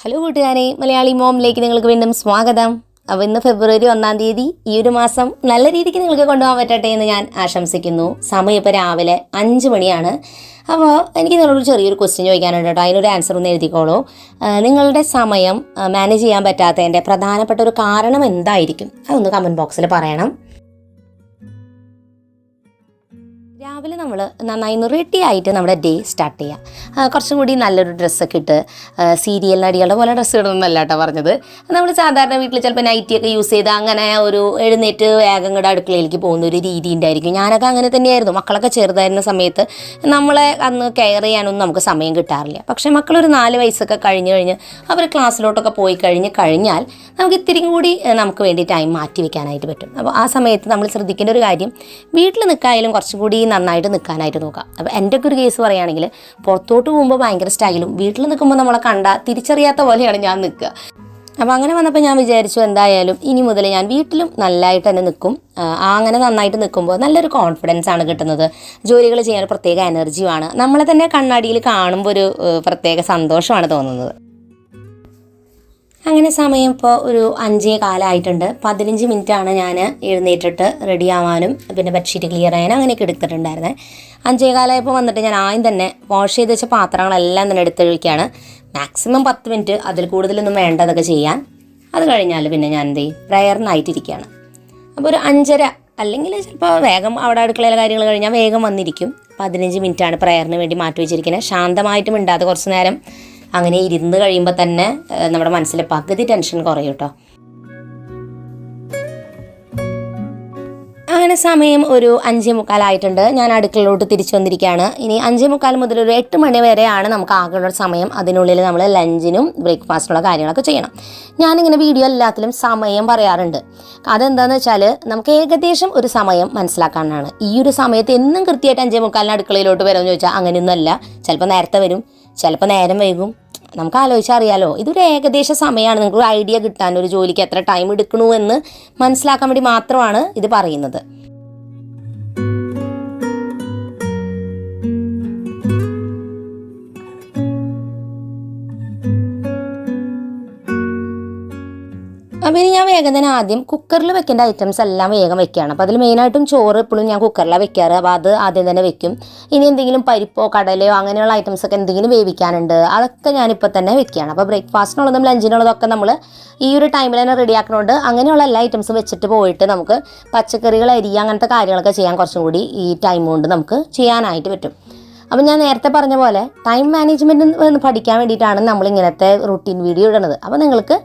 Hello കൂട്ടുകാരെ, മലയാളി മോമിലേക്ക് നിങ്ങൾക്ക് വീണ്ടും സ്വാഗതം. അപ്പോൾ ഇന്ന് ഫെബ്രുവരി 1-ാം തീയതി, ഈ ഒരു മാസം നല്ല രീതിക്ക് നിങ്ങൾക്ക് കൊണ്ടുപോകാൻ പറ്റട്ടെ എന്ന് ഞാൻ ആശംസിക്കുന്നു. സമയം ഇപ്പോൾ രാവിലെ 5 മണിയാണ്. അപ്പോൾ എനിക്ക് നിങ്ങളോട് ചെറിയൊരു ക്വസ്റ്റ്യൻ ചോദിക്കാനുണ്ട് കേട്ടോ. അതിനൊരു ആൻസർ ഒന്ന് എഴുതിക്കോളൂ. നിങ്ങളുടെ സമയം മാനേജ് ചെയ്യാൻ പറ്റാത്തതിൻ്റെ പ്രധാനപ്പെട്ട ഒരു കാരണം എന്തായിരിക്കും? അതൊന്ന് കമൻറ്റ് ബോക്സിൽ പറയണം. രാവിലെ നമ്മൾ നന്നായി റെഡി ആയിട്ട് നമ്മുടെ ഡേ സ്റ്റാർട്ട് ചെയ്യുക. കുറച്ചും കൂടി നല്ലൊരു ഡ്രസ്സൊക്കെ ഇട്ട്, സീരിയൽ നടികളുടെ പോലെ ഡ്രസ്സ് ഇടുന്നല്ല കേട്ടോ പറഞ്ഞത്. നമ്മൾ സാധാരണ വീട്ടിൽ ചിലപ്പോൾ നൈറ്റിയൊക്കെ യൂസ് ചെയ്ത് അങ്ങനെ ഒരു എഴുന്നേറ്റ് വേഗം കൂടെ അടുക്കളയിലേക്ക് പോകുന്ന ഒരു രീതി ഉണ്ടായിരിക്കും. ഞാനൊക്കെ അങ്ങനെ തന്നെയായിരുന്നു. മക്കളൊക്കെ ചെറുതായിരുന്ന സമയത്ത് നമ്മളെ അന്ന് കെയർ ചെയ്യാനൊന്നും നമുക്ക് സമയം കിട്ടാറില്ല. പക്ഷേ മക്കളൊരു 4 വയസ്സൊക്കെ കഴിഞ്ഞ് അവർ ക്ലാസ്സിലോട്ടൊക്കെ പോയി കഴിഞ്ഞാൽ നമുക്ക് ഇത്തിരി കൂടി നമുക്ക് വേണ്ടി ടൈം മാറ്റി വെക്കാനായിട്ട് പറ്റും. അപ്പോൾ ആ സമയത്ത് നമ്മൾ ശ്രദ്ധിക്കേണ്ട ഒരു കാര്യം, വീട്ടിൽ നിൽക്കായാലും കുറച്ചും കൂടി നന്നായിട്ട് നിൽക്കാനായിട്ട് നോക്കാം. അപ്പോൾ എൻ്റെ ഒക്കെ ഒരു കേസ് പറയുകയാണെങ്കിൽ, പുറത്തോട്ട് പോകുമ്പോൾ ഭയങ്കര സ്റ്റൈലും, വീട്ടിൽ നിൽക്കുമ്പോൾ നമ്മളെ തിരിച്ചറിയാത്ത പോലെയാണ് ഞാൻ നിൽക്കുക. അപ്പോൾ അങ്ങനെ വന്നപ്പോൾ ഞാൻ വിചാരിച്ചു, എന്തായാലും ഇനി മുതൽ ഞാൻ വീട്ടിലും നല്ലതായിട്ട് തന്നെ നിൽക്കും. അങ്ങനെ നന്നായിട്ട് നിൽക്കുമ്പോൾ നല്ലൊരു കോൺഫിഡൻസ് ആണ് കിട്ടുന്നത്. ജോലികൾ ചെയ്യാൻ പ്രത്യേക എനർജിയുമാണ്. നമ്മളെ തന്നെ കണ്ണാടിയിൽ കാണുമ്പോൾ ഒരു പ്രത്യേക സന്തോഷമാണ് തോന്നുന്നത്. അങ്ങനെ സമയം ഇപ്പോൾ ഒരു 5:15 15 മിനിറ്റാണ് ഞാൻ എഴുന്നേറ്റിട്ട് റെഡി ആവാനും പിന്നെ ബെഡ്ഷീറ്റ് ക്ലിയർ ചെയ്യാനും അങ്ങനെയൊക്കെ എടുത്തിട്ടുണ്ടായിരുന്നത്. 5:15 വന്നിട്ട് ഞാൻ ആദ്യം തന്നെ വാഷ് ചെയ്ത് വെച്ച പാത്രങ്ങളെല്ലാം തന്നെ എടുത്തൊഴിക്കുകയാണ്. മാക്സിമം 10 മിനിറ്റ്, അതിൽ കൂടുതലൊന്നും വേണ്ടതൊക്കെ ചെയ്യാൻ. അത് കഴിഞ്ഞാൽ പിന്നെ ഞാൻ എന്ത് ചെയ്യും, പ്രയറിനായിട്ടിരിക്കുകയാണ്. അപ്പോൾ ഒരു 5:30 അല്ലെങ്കിൽ ചിലപ്പോൾ വേഗം അവിടെ അടുക്കളയിലെ കാര്യങ്ങൾ കഴിഞ്ഞാൽ വേഗം വന്നിരിക്കും. 15 മിനിറ്റാണ് പ്രയറിന് വേണ്ടി മാറ്റി വെച്ചിരിക്കുന്നത്. ശാന്തമായിട്ടും ഇണ്ടാതെ കുറച്ച് നേരം അങ്ങനെ ഇരുന്ന് കഴിയുമ്പോൾ തന്നെ നമ്മുടെ മനസ്സിൽ പകുതി ടെൻഷൻ കുറയും കേട്ടോ. അങ്ങനെ സമയം ഒരു 5:45 ഞാൻ അടുക്കളയിലോട്ട് തിരിച്ചു വന്നിരിക്കുകയാണ്. ഇനി 5:45 മുതൽ ഒരു 8 മണി വരെയാണ് നമുക്ക് ആകെയുള്ള സമയം. അതിനുള്ളിൽ നമ്മൾ ലഞ്ചിനും ബ്രേക്ക്ഫാസ്റ്റിനുള്ള കാര്യങ്ങളൊക്കെ ചെയ്യണം. ഞാനിങ്ങനെ വീഡിയോ എല്ലാത്തിലും സമയം പറയാറുണ്ട്. അതെന്താണെന്ന് വെച്ചാൽ നമുക്ക് ഏകദേശം ഒരു സമയം മനസ്സിലാക്കാനാണ്. ഈ ഒരു സമയത്ത് എന്നും കൃത്യമായിട്ട് 5:45 അടുക്കളയിലോട്ട് വരുമെന്ന് ചോദിച്ചാൽ അങ്ങനെയൊന്നുമല്ല. ചിലപ്പോൾ നേരത്തെ വരും, ചിലപ്പോൾ നേരം വൈകും. നമുക്ക് ആലോചിച്ചാൽ അറിയാലോ, ഇതൊരു ഏകദേശ സമയമാണ്. നിങ്ങൾക്ക് ഐഡിയ കിട്ടാൻ, ഒരു ജോലിക്ക് എത്ര ടൈം എടുക്കണു എന്ന് മനസ്സിലാക്കാൻ വേണ്ടി മാത്രമാണ് ഇത് പറയുന്നത്. അപ്പോൾ ഇനി ഞാൻ വേഗം തന്നെ ആദ്യം കുക്കറിൽ വെക്കേണ്ട ഐറ്റംസ് എല്ലാം വേഗം വെക്കുകയാണ്. അപ്പോൾ അതിൽ മെയിനായിട്ടും ചോറ് എപ്പോഴും ഞാൻ കുക്കറിലാണ് വെക്കാറ്. അപ്പോൾ അത് ആദ്യം തന്നെ വെക്കും. ഇനി എന്തെങ്കിലും പരിപ്പോ കടലയോ അങ്ങനെയുള്ള ഐറ്റംസൊക്കെ എന്തെങ്കിലും വേവിക്കാനുണ്ട്, അതൊക്കെ ഞാനിപ്പോൾ തന്നെ വെക്കുകയാണ്. അപ്പോൾ ബ്രേക്ക്ഫാസ്റ്റിനുള്ളതും ലഞ്ചിനുള്ളതൊക്കെ നമ്മൾ ഈ ഒരു ടൈമിൽ തന്നെ റെഡിയാക്കണോണ്ട് അങ്ങനെയുള്ള എല്ലാ ഐറ്റംസും വെച്ചിട്ട് പോയിട്ട് നമുക്ക് പച്ചക്കറികൾ അരിയുക അങ്ങനത്തെ കാര്യങ്ങളൊക്കെ ചെയ്യാൻ കുറച്ചും കൂടി ഈ ടൈം കൊണ്ട് നമുക്ക് ചെയ്യാനായിട്ട് പറ്റും. അപ്പം ഞാൻ നേരത്തെ പറഞ്ഞ പോലെ ടൈം മാനേജ്മെൻറ്റ് പഠിക്കാൻ വേണ്ടിയിട്ടാണ് നമ്മൾ ഇങ്ങനത്തെ റുട്ടീൻ വീഡിയോ ഇടുന്നത്. അപ്പോൾ നിങ്ങൾക്ക്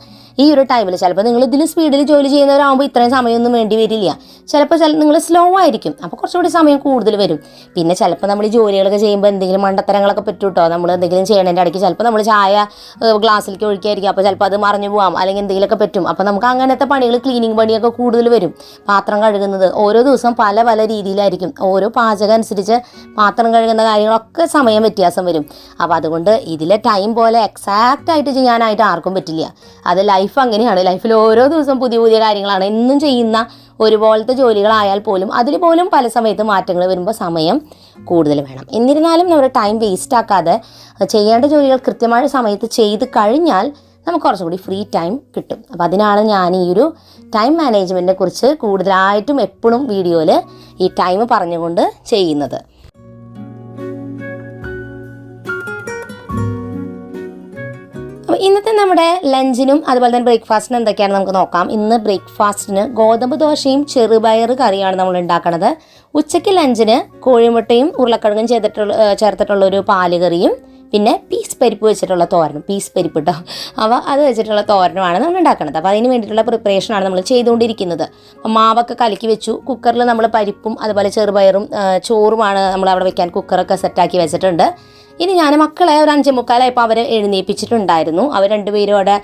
ഈ ഒരു ടൈമിൽ ചിലപ്പോൾ നിങ്ങൾ ഇതിൽ സ്പീഡിൽ ജോലി ചെയ്യുന്നവരാകുമ്പോൾ ഇത്രയും സമയമൊന്നും വേണ്ടി വരില്ല. ചിലപ്പോൾ നിങ്ങൾ സ്ലോ ആയിരിക്കും, അപ്പോൾ കുറച്ചുകൂടി സമയം കൂടുതൽ വരും. പിന്നെ ചിലപ്പോൾ നമ്മൾ ഈ ജോലികളൊക്കെ ചെയ്യുമ്പോൾ എന്തെങ്കിലും മണ്ടത്തരങ്ങളൊക്കെ പറ്റും കേട്ടോ. നമ്മൾ എന്തെങ്കിലും ചെയ്യണതിൻ്റെ ഇടയ്ക്ക് ചിലപ്പോൾ നമ്മൾ ചായ ഗ്ലാസ്സിലേക്ക് ഒഴിക്കായിരിക്കും, അപ്പോൾ ചിലപ്പോൾ അത് മറിഞ്ഞു പോകാം, അല്ലെങ്കിൽ എന്തെങ്കിലുമൊക്കെ പറ്റും. അപ്പോൾ നമുക്ക് അങ്ങനത്തെ പണികൾ, ക്ലീനിങ് പണിയൊക്കെ കൂടുതൽ വരും. പാത്രം കഴുകുന്നത് ഓരോ ദിവസം പല പല രീതിയിലായിരിക്കും. ഓരോ പാചകം അനുസരിച്ച് പാത്രം കഴുകുന്ന കാര്യങ്ങളൊക്കെ സമയം വ്യത്യാസം വരും. അപ്പോൾ അതുകൊണ്ട് ഇതിലെ ടൈം പോലെ എക്സാക്റ്റ് ആയിട്ട് ചെയ്യാനായിട്ട് ആർക്കും പറ്റില്ല. അത് ലൈഫ് അങ്ങനെയാണ്. ലൈഫിൽ ഓരോ ദിവസം പുതിയ പുതിയ കാര്യങ്ങളാണ്. എന്നും ചെയ്യുന്ന ഒരുപോലത്തെ ജോലികളായാൽ പോലും അതിൽ പോലും പല സമയത്ത് മാറ്റങ്ങൾ വരുമ്പോൾ സമയം കൂടുതൽ വേണം. എന്നിരുന്നാലും നമ്മുടെ ടൈം വേസ്റ്റ് ആക്കാതെ ചെയ്യേണ്ട ജോലികൾ കൃത്യമായ സമയത്ത് ചെയ്ത് കഴിഞ്ഞാൽ നമുക്ക് കുറച്ചും കൂടി ഫ്രീ ടൈം കിട്ടും. അപ്പോൾ അതിനാണ് ഞാൻ ഈ ഒരു ടൈം മാനേജ്മെൻറ്റിനെ കുറിച്ച് കൂടുതലായിട്ടും എപ്പോഴും വീഡിയോയിൽ ഈ ടൈം പറഞ്ഞുകൊണ്ട് ചെയ്യുന്നത്. അപ്പോൾ ഇന്നത്തെ നമ്മുടെ ലഞ്ചിനും അതുപോലെ തന്നെ ബ്രേക്ക്ഫാസ്റ്റിനും എന്തൊക്കെയാണ് നമുക്ക് നോക്കാം. ഇന്ന് ബ്രേക്ക്ഫാസ്റ്റിന് ഗോതമ്പ് ദോശയും ചെറുപയർ കറിയാണ് നമ്മൾ ഉണ്ടാക്കുന്നത്. ഉച്ചയ്ക്ക് ലഞ്ചിന് കോഴിമുട്ടയും ഉരുളക്കിഴങ്ങും ചേർത്തിട്ടുള്ളൊരു പാല് കറിയും പിന്നെ പീസ് പരിപ്പ് വെച്ചിട്ടുള്ള തോരനും, പീസ് പരിപ്പ് കേട്ടോ, അപ്പോൾ അത് വെച്ചിട്ടുള്ള തോരനുമാണ് നമ്മൾ ഉണ്ടാക്കുന്നത്. അപ്പോൾ അതിന് വേണ്ടിയിട്ടുള്ള പ്രിപ്പറേഷനാണ് നമ്മൾ ചെയ്തുകൊണ്ടിരിക്കുന്നത്. അപ്പോൾ മാവൊക്കെ കലക്കി വെച്ചു. കുക്കറിൽ നമ്മൾ പരിപ്പും അതുപോലെ ചെറുപയറും ചോറുമാണ് നമ്മൾ അവിടെ വെക്കാൻ കുക്കറൊക്കെ സെറ്റാക്കി വെച്ചിട്ടുണ്ട്. ഇനി ഞാൻ മക്കളെ ഒരു 5:45 അവരെ എഴുന്നേൽപ്പിച്ചിട്ടുണ്ടായിരുന്നു. അവർ രണ്ടുപേരും അവിടെ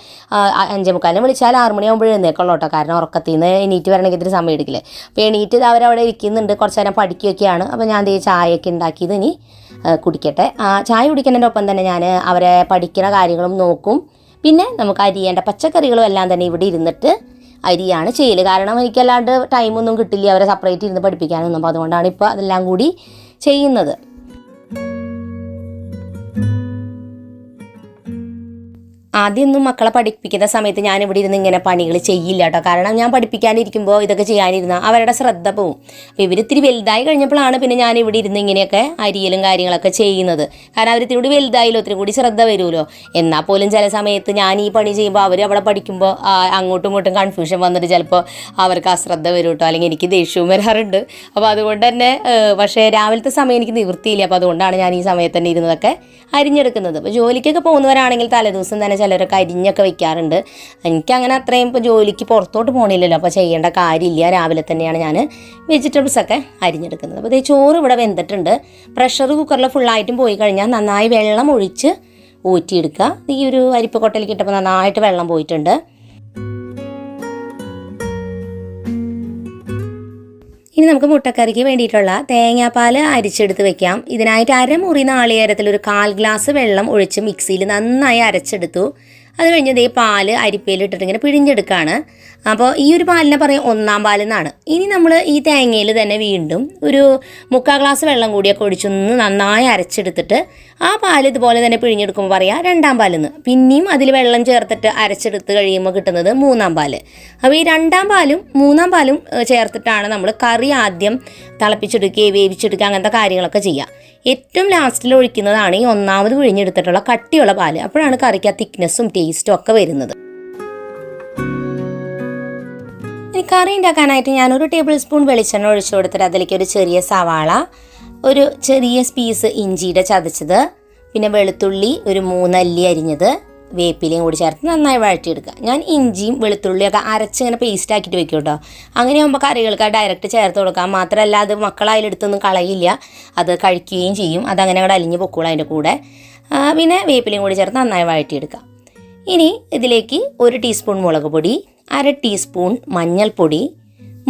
5:45 വിളിച്ചാൽ 6 മണിയാകുമ്പോൾ എഴുന്നേക്കുള്ളൂ കേട്ടോ. കാരണം ഉറക്കത്തിൽ നിന്ന് എണീറ്റ് വരണമെങ്കിൽ ഇത്തിരി സമയം എടുക്കില്ലേ. അപ്പോൾ എണീറ്റ് അവരവിടെ ഇരിക്കുന്നുണ്ട്, കുറച്ച് നേരം പഠിക്കുകയൊക്കെയാണ്. അപ്പോൾ ഞാൻ ചായയൊക്കെ ഉണ്ടാക്കിയത് ഇനി കുടിക്കട്ടെ. ചായ കുടിക്കുന്നതിൻ്റെ ഒപ്പം തന്നെ ഞാൻ അവരെ പഠിക്കുന്ന കാര്യങ്ങളും നോക്കും. പിന്നെ നമുക്ക് അരിയേണ്ട പച്ചക്കറികളും എല്ലാം തന്നെ ഇവിടെ ഇരുന്നിട്ട് അരിയാണ് ചെയ്യൽ. കാരണം എനിക്കല്ലാണ്ട് ടൈമൊന്നും കിട്ടില്ല അവരെ സെപ്പറേറ്റ് ഇരുന്ന് പഠിപ്പിക്കാനൊന്നും. അപ്പോൾ അതുകൊണ്ടാണ് ഇപ്പോൾ അതെല്ലാം കൂടി ചെയ്യുന്നത്. ആദ്യമൊന്നും മക്കളെ പഠിപ്പിക്കുന്ന സമയത്ത് ഞാനിവിടെ ഇരുന്ന് ഇങ്ങനെ പണികൾ ചെയ്യില്ല കേട്ടോ. കാരണം ഞാൻ പഠിപ്പിക്കാനിരിക്കുമ്പോൾ ഇതൊക്കെ ചെയ്യാനിരുന്ന അവരുടെ ശ്രദ്ധ പോവും. അപ്പോൾ ഇവരിത്തിരി വലുതായി കഴിഞ്ഞപ്പോഴാണ് പിന്നെ ഞാൻ ഇവിടെ ഇരുന്ന് ഇങ്ങനെയൊക്കെ അരിയലും കാര്യങ്ങളൊക്കെ ചെയ്യുന്നത്. കാരണം അവരിത്തിരി കൂടി വലുതായില്ലോ, ഒത്തിരി കൂടി ശ്രദ്ധ വരുമല്ലോ. എന്നാൽ പോലും ചില സമയത്ത് ഞാൻ ഈ പണി ചെയ്യുമ്പോൾ അവർ അവിടെ പഠിക്കുമ്പോൾ അങ്ങോട്ടും ഇങ്ങോട്ടും കൺഫ്യൂഷൻ വന്നിട്ട് ചിലപ്പോൾ അവർക്ക് അശ്രദ്ധ വരും കേട്ടോ, അല്ലെങ്കിൽ എനിക്ക് ദേഷ്യവും വരാറുണ്ട്. അപ്പോൾ അതുകൊണ്ട് തന്നെ പക്ഷേ രാവിലത്തെ സമയം എനിക്ക് നിവൃത്തിയില്ല. അപ്പോൾ അതുകൊണ്ടാണ് ഞാൻ ഈ സമയത്ത് തന്നെ ഇരുന്നതൊക്കെ അരിഞ്ഞെടുക്കുന്നത്. അപ്പോൾ ജോലിക്കൊക്കെ പോകുന്നവരാണെങ്കിൽ തലേദിവസം തന്നെ ചിലരൊക്കെ അരിഞ്ഞൊക്കെ വെക്കാറുണ്ട്. എനിക്കങ്ങനെ അത്രയും ഇപ്പോൾ ജോലിക്ക് പുറത്തോട്ട് പോകണില്ലല്ലോ, അപ്പോൾ ചെയ്യേണ്ട കാര്യമില്ല. രാവിലെ തന്നെയാണ് ഞാൻ വെജിറ്റബിൾസൊക്കെ അരിഞ്ഞെടുക്കുന്നത്. അപ്പോൾ ഇതേ ചോറ് ഇവിടെ വെന്തിട്ടുണ്ട്. പ്രഷർ കുക്കറിൽ ഫുള്ളായിട്ടും പോയി കഴിഞ്ഞാൽ നന്നായി വെള്ളം ഒഴിച്ച് ഊറ്റിയെടുക്കുക. ഈ ഒരു അരിപ്പ കൊട്ടയിലേക്ക് ഇട്ടപ്പോൾ നന്നായിട്ട് വെള്ളം പോയിട്ടുണ്ട്. ഇനി നമുക്ക് മുട്ടക്കറിക്ക് വേണ്ടിയിട്ടുള്ള തേങ്ങാപ്പാൽ അരിച്ചെടുത്ത് വെക്കാം. ഇതിനായിട്ട് അരമുറി നാളികേരത്തിൽ ഒരു 1/4 ഗ്ലാസ് വെള്ളം ഒഴിച്ച് മിക്സിയിൽ നന്നായി അരച്ചെടുത്തു. അത് കഴിഞ്ഞ് ഇതേ പാല് അരിപ്പയിലിട്ടിട്ട് ഇങ്ങനെ പിഴിഞ്ഞെടുക്കുകയാണ്. അപ്പോൾ ഈ ഒരു പാലിനെ പറയും 1-ാം പാലെന്നാണ്. ഇനി നമ്മൾ ഈ തേങ്ങയിൽ തന്നെ വീണ്ടും ഒരു 3/4 ഗ്ലാസ് വെള്ളം കൂടിയൊക്കെ ഒഴിച്ചൊന്ന് നന്നായി അരച്ചെടുത്തിട്ട് ആ പാൽ ഇതുപോലെ തന്നെ പിഴിഞ്ഞെടുക്കുമ്പോൾ പറയാം 2-ാം പാലെന്ന്. പിന്നെയും അതിൽ വെള്ളം ചേർത്തിട്ട് അരച്ചെടുത്ത് കഴിയുമ്പോൾ കിട്ടുന്നത് 3-ാം പാല്. അപ്പോൾ ഈ 2-ാം പാലും 3-ാം പാലും ചേർത്തിട്ടാണ് നമ്മൾ കറി ആദ്യം തിളപ്പിച്ചെടുക്കുകയും വേവിച്ചെടുക്കുക അങ്ങനത്തെ കാര്യങ്ങളൊക്കെ ചെയ്യുക. ഏറ്റവും ലാസ്റ്റിൽ ഒഴിക്കുന്നതാണ് ഈ 1-ാമത് പിഴിഞ്ഞെടുത്തിട്ടുള്ള കട്ടിയുള്ള പാല്. അപ്പോഴാണ് കറിക്ക് ആ തിക്നെസ്സും ടേസ്റ്റും ഒക്കെ വരുന്നത്. ഇനി കറി ഉണ്ടാക്കാനായിട്ട് ഞാനൊരു ടേബിൾ സ്പൂൺ വെളിച്ചെണ്ണ ഒഴിച്ചു കൊടുത്തിട്ട് അതിലേക്ക് ഒരു ചെറിയ സവാള, ഒരു ചെറിയ പീസ് ഇഞ്ചിയുടെ ചതച്ചത്, പിന്നെ വെളുത്തുള്ളി ഒരു 3 അല്ലി അരിഞ്ഞത്, വേപ്പിലയും കൂടി ചേർത്ത് നന്നായി വഴറ്റിയെടുക്കുക. ഞാൻ ഇഞ്ചിയും വെളുത്തുള്ളിയൊക്കെ അരച്ചിങ്ങനെ പേസ്റ്റ് ആക്കിയിട്ട് വെക്കും കേട്ടോ. അങ്ങനെ ആകുമ്പോൾ കറികൾക്ക് ഡയറക്റ്റ് ചേർത്ത് കൊടുക്കാം. മാത്രമല്ല അത് മക്കളതിലെടുത്തൊന്നും കളയില്ല, അത് കഴിക്കുകയും ചെയ്യും. അതങ്ങനെ അവിടെ അലിഞ്ഞ് പൊക്കോളൂ അതിൻ്റെ കൂടെ. പിന്നെ വേപ്പിലയും കൂടി ചേർത്ത് നന്നായി വഴറ്റിയെടുക്കാം. ഇനി ഇതിലേക്ക് 1 ടീസ്പൂൺ മുളക് പൊടി, 1/2 ടീസ്പൂൺ മഞ്ഞൾപ്പൊടി,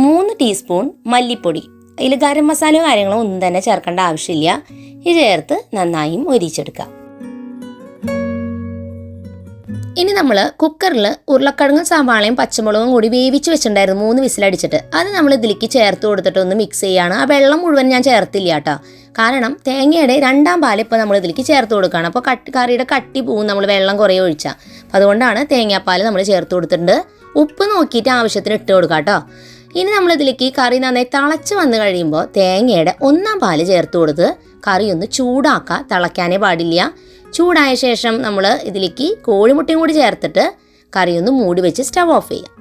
3 ടീസ്പൂൺ മല്ലിപ്പൊടി. ഇതിൽ ഗരം മസാലയോ കാര്യങ്ങളോ ഒന്നും തന്നെ ചേർക്കേണ്ട ആവശ്യമില്ല. ഇത് ചേർത്ത് നന്നായും മൊരിച്ചെടുക്കാം. ഇനി നമ്മൾ കുക്കറിൽ ഉരുളക്കിഴങ്ങും സവാളയും പച്ചമുളകും കൂടി വേവിച്ച് വെച്ചിട്ടുണ്ടായിരുന്നു 3 വിസിലടിച്ചിട്ട്. അത് നമ്മൾ ഇതിലേക്ക് ചേർത്ത് കൊടുത്തിട്ട് ഒന്ന് മിക്സ് ചെയ്യുകയാണ്. ആ വെള്ളം മുഴുവൻ ഞാൻ ചേർത്തില്ല കേട്ടോ. കാരണം തേങ്ങയുടെ 2-ാം പാൽ ഇപ്പോൾ നമ്മൾ ഇതിലേക്ക് ചേർത്ത് കൊടുക്കുകയാണ്. അപ്പോൾ കറിയുടെ കട്ടി പോവും നമ്മൾ വെള്ളം കുറേ ഒഴിച്ചാൽ. അപ്പോൾ അതുകൊണ്ടാണ് തേങ്ങാപ്പാൽ നമ്മൾ ചേർത്ത് കൊടുത്തിട്ടുണ്ട്. ഉപ്പ് നോക്കിയിട്ട് ആവശ്യത്തിന് ഇട്ട് കൊടുക്കാം കേട്ടോ. ഇനി നമ്മളിതിലേക്ക് കറി നന്നായി തിളച്ച് വന്നു കഴിയുമ്പോൾ തേങ്ങയുടെ 1-ാം പാല് ചേർത്ത് കൊടുത്ത് കറി ഒന്ന് ചൂടാക്കുക, തിളയ്ക്കാനേ പാടില്ല. ചൂടായ ശേഷം നമ്മൾ ഇതിലേക്ക് കോഴിമുട്ടയും കൂടി ചേർത്തിട്ട് കറി ഒന്ന് മൂടി വെച്ച് സ്റ്റവ് ഓഫ് ചെയ്യാം.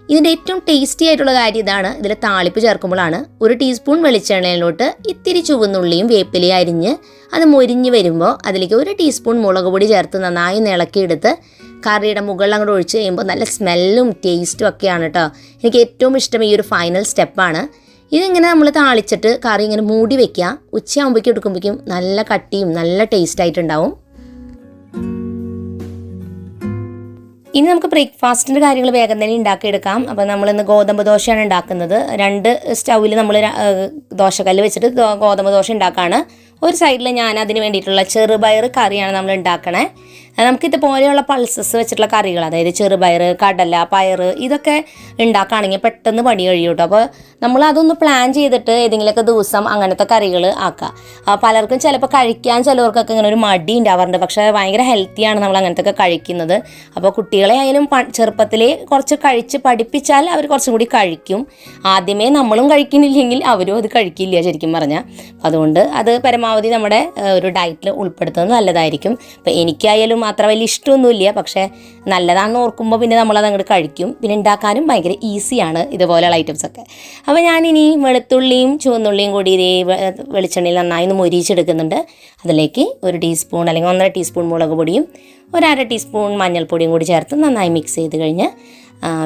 ഇതിൻ്റെ ഏറ്റവും ടേസ്റ്റി ആയിട്ടുള്ള കാര്യം ഇതാണ്. ഇതിൽ താളിപ്പ് ചേർക്കുമ്പോഴാണ് 1 ടീസ്പൂൺ വെളിച്ചെണ്ണയിലോട്ട് ഇത്തിരി ചുവന്നുള്ളിയും വേപ്പിലയും അരിഞ്ഞ് അത് മൊരിഞ്ഞ് വരുമ്പോൾ അതിലേക്ക് 1 ടീസ്പൂൺ മുളക് പൊടി ചേർത്ത് നന്നായി ഇളക്കിയെടുത്ത് കറിയുടെ മുകളിൽ അങ്ങോട്ട് ഒഴിച്ച് കഴിയുമ്പോൾ നല്ല സ്മെല്ലും ടേസ്റ്റും ഒക്കെയാണ് കേട്ടോ. എനിക്ക് ഏറ്റവും ഇഷ്ടം ഈ ഒരു ഫൈനൽ സ്റ്റെപ്പാണ്. ഇതിങ്ങനെ നമ്മൾ താളിച്ചിട്ട് കറി ഇങ്ങനെ മൂടി വെക്കുക. ഉച്ചയാകുമ്പോഴേക്കും എടുക്കുമ്പോഴേക്കും നല്ല കട്ടിയും നല്ല ടേസ്റ്റ് ആയിട്ടുണ്ടാവും. ഇനി നമുക്ക് ബ്രേക്ക്ഫാസ്റ്റിൻ്റെ കാര്യങ്ങൾ വേഗം തന്നെ ഉണ്ടാക്കിയെടുക്കാം. അപ്പോൾ നമ്മളിന്ന് ഗോതമ്പ് ദോശയാണ് ഉണ്ടാക്കുന്നത്. 2 സ്റ്റൗവിൽ നമ്മൾ ദോശക്കല്ല് വെച്ചിട്ട് ഗോതമ്പ് ദോശ ഉണ്ടാക്കുകയാണ്. ഒരു സൈഡിൽ ഞാൻ അതിന് വേണ്ടിയിട്ടുള്ള ചെറുപയർ കറിയാണ് നമ്മൾ ഉണ്ടാക്കണേ. നമുക്കിതുപോലെയുള്ള പൾസസ് വെച്ചിട്ടുള്ള കറികൾ, അതായത് ചെറുപയർ, കടല, പയർ, ഇതൊക്കെ ഉണ്ടാക്കുകയാണെങ്കിൽ പെട്ടെന്ന് പണി കഴിയും കേട്ടോ. അപ്പോൾ നമ്മൾ അതൊന്ന് പ്ലാൻ ചെയ്തിട്ട് ഏതെങ്കിലുമൊക്കെ ദിവസം അങ്ങനത്തെ കറികൾ ആക്കുക. പലർക്കും ചിലപ്പോൾ കഴിക്കാൻ ചിലവർക്കൊക്കെ ഇങ്ങനെ ഒരു മടി ഉണ്ടാവാറുണ്ട്. പക്ഷേ ഭയങ്കര ഹെൽത്തിയാണ് നമ്മൾ അങ്ങനത്തെ ഒക്കെ കഴിക്കുന്നത്. അപ്പോൾ കുട്ടികളെ ആയാലും ചെറുപ്പത്തിലേ കുറച്ച് കഴിച്ച് പഠിപ്പിച്ചാൽ അവർ കുറച്ചും കൂടി കഴിക്കും. ആദ്യമേ നമ്മളും കഴിക്കുന്നില്ലെങ്കിൽ അവരും അത് കഴിക്കില്ല ശരിക്കും പറഞ്ഞാൽ. അതുകൊണ്ട് അത് പരമാവധി നമ്മുടെ ഒരു ഡയറ്റിൽ ഉൾപ്പെടുത്തുന്നത് നല്ലതായിരിക്കും. അപ്പോൾ എനിക്കായാലും അത്ര വലിയ ഇഷ്ടമൊന്നുമില്ല, പക്ഷേ നല്ലതാണെന്ന് ഓർക്കുമ്പോൾ പിന്നെ നമ്മളത് അങ്ങോട്ട് കഴിക്കും. പിന്നെ ഉണ്ടാക്കാനും ഭയങ്കര ഈസിയാണ് ഇതുപോലെയുള്ള ഐറ്റംസൊക്കെ. അപ്പോൾ ഞാനിനി വെളുത്തുള്ളിയും ചുവന്നുള്ളിയും കൂടി ഇതേ വെളിച്ചെണ്ണയിൽ നന്നായി ഒന്ന് മൊരിച്ചെടുക്കുന്നുണ്ട്. അതിലേക്ക് 1 ടീസ്പൂൺ അല്ലെങ്കിൽ 1.5 ടീസ്പൂൺ മുളക് പൊടിയും 1/2 ടീസ്പൂൺ മഞ്ഞൾപ്പൊടിയും കൂടി ചേർത്ത് നന്നായി മിക്സ് ചെയ്ത് കഴിഞ്ഞ്